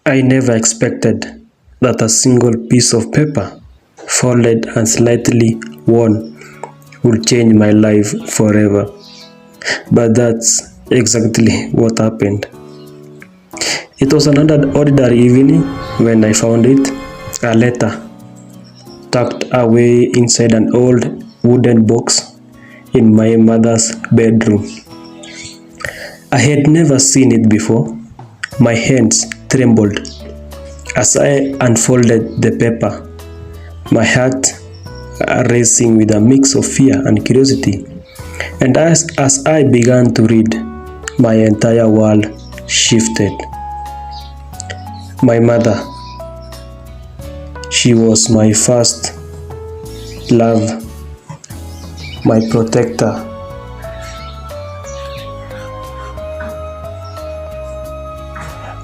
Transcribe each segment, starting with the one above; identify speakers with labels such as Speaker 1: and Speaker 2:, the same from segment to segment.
Speaker 1: I never expected that a single piece of paper, folded and slightly worn, would change my life forever. But that's exactly what happened. It was another ordinary evening when I found it, a letter tucked away inside an old wooden box in my mother's bedroom. I had never seen it before. My hands trembled as I unfolded the paper, my heart racing with a mix of fear and curiosity. And as I began to read, my entire world shifted. My mother, she was my first love, my protector,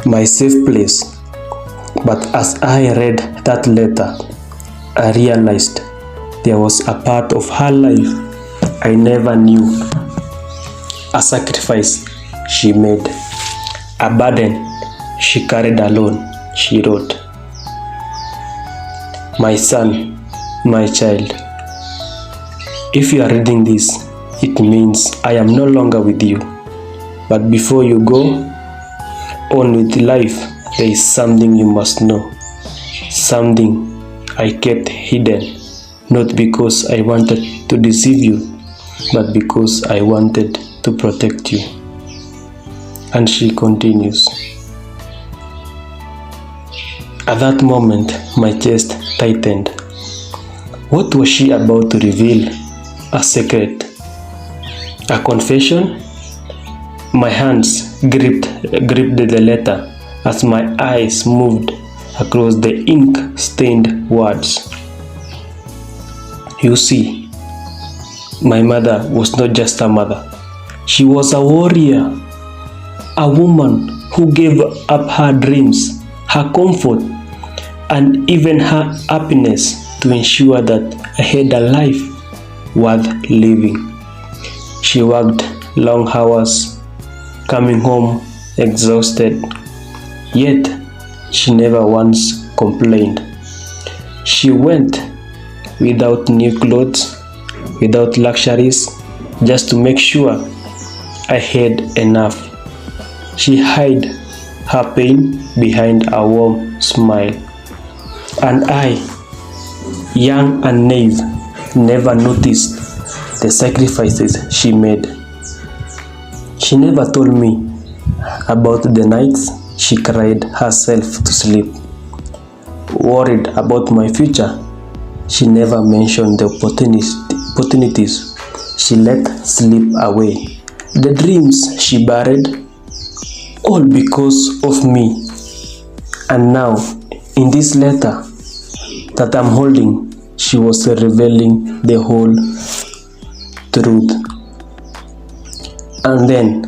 Speaker 1: my safe place. But as I read that letter, I realized there was a part of her life I never knew. A sacrifice she made, a burden she carried alone. She wrote, "My son, my child, if you are reading this, it means I am no longer with you. But before you go on with life, there is something you must know. Something I kept hidden, not because I wanted to deceive you, but because I wanted to protect you." And she continues. At that moment, my chest tightened. What was she about to reveal? A secret? A confession? My hands gripped the letter as my eyes moved across the ink-stained words. You see, my mother was not just a mother. She was a warrior, a woman who gave up her dreams, her comfort, and even her happiness to ensure that I had a life worth living. She worked long hours, coming home exhausted, yet she never once complained. She went without new clothes, without luxuries, just to make sure I had enough. She hid her pain behind a warm smile. And I, young and naive, never noticed the sacrifices she made. She never told me about the nights she cried herself to sleep. Worried about my future, she never mentioned the opportunities she let slip away, the dreams she buried, all because of me. And now, in this letter that I'm holding, she was revealing the whole truth. And then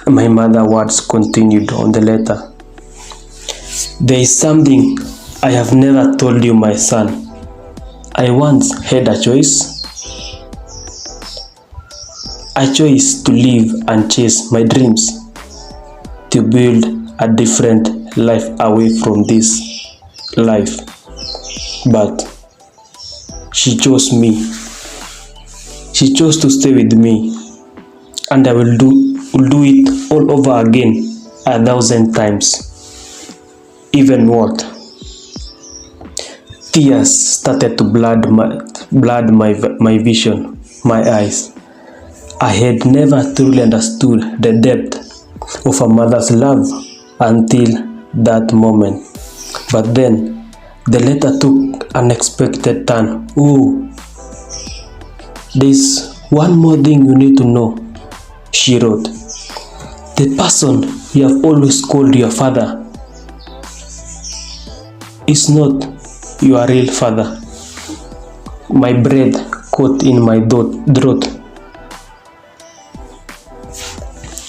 Speaker 1: my mother's words continued on the letter. There is something I have never told you, my son. I once had a choice to live and chase my dreams, to build a different life away from this life. But she chose me. She chose to stay with me, and I will do it all over again 1,000 times. Even what? Tears started to blood my vision, my eyes. I had never truly understood the depth of a mother's love until that moment. But then the letter took an unexpected turn. "Oh, there's one more thing you need to know," she wrote. "The person you have always called your father is not your real father." My breath caught in my throat.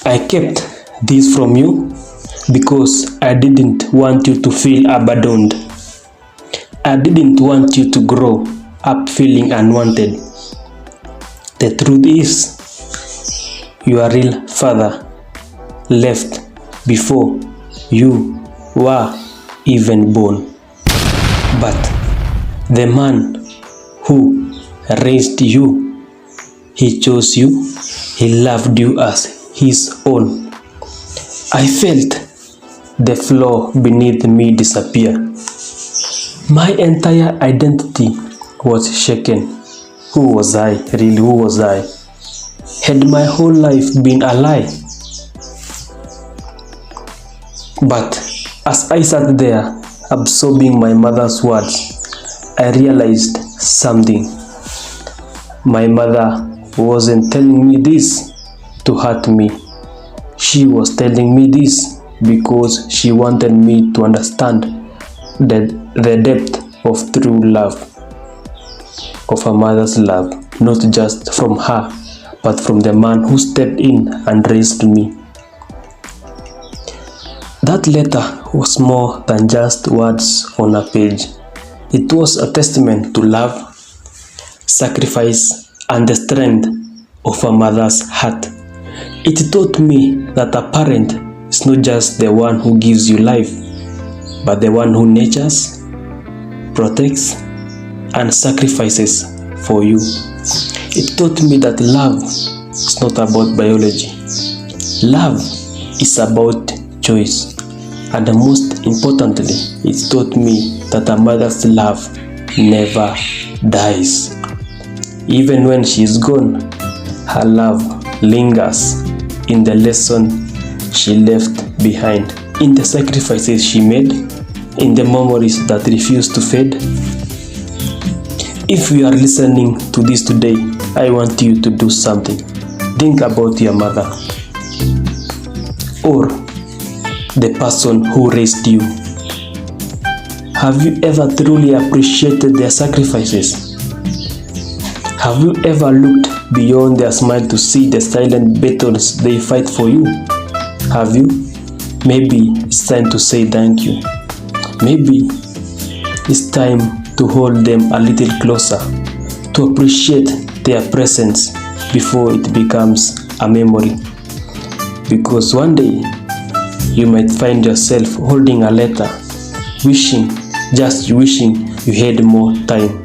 Speaker 1: "I kept this from you because I didn't want you to feel abandoned. I didn't want you to grow up feeling unwanted. The truth is, your real father left before you were even born. But the man who raised you, he chose you, he loved you as his own. I felt the floor beneath me disappear. My entire identity was shaken. Who was I? Really, who was I? Had my whole life been a lie? But as I sat there, absorbing my mother's words, I realized something. My mother wasn't telling me this to hurt me. She was telling me this because she wanted me to understand the depth of true love, of a mother's love, not just from her, but from the man who stepped in and raised me. That letter was more than just words on a page. It was a testament to love, sacrifice, and the strength of a mother's heart. It taught me that a parent is not just the one who gives you life, but the one who nurtures, protects, and sacrifices for you. It taught me that love is not about biology. Love is about choice. And most importantly, it taught me that a mother's love never dies. Even when she is gone, her love lingers in the lesson she left behind, in the sacrifices she made, in the memories that refuse to fade. If you are listening to this today, I want you to do something. Think about your mother or the person who raised you. Have you ever truly appreciated their sacrifices? Have you ever looked beyond their smile to see the silent battles they fight for you? Have you? Maybe it's time to say thank you. Maybe it's time to hold them a little closer, to appreciate their presence before it becomes a memory. Because one day, you might find yourself holding a letter, just wishing you had more time.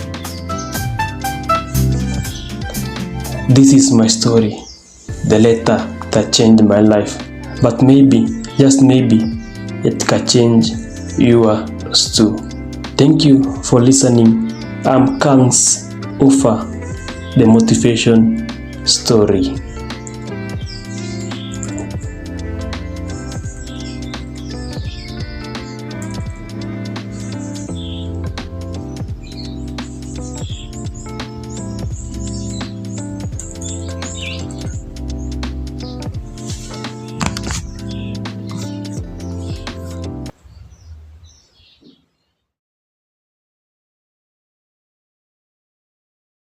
Speaker 1: This is my story, the letter that changed my life. But maybe, just maybe, it can change yours too. Thank you for listening. I'm Kangs Ufa, the motivation story.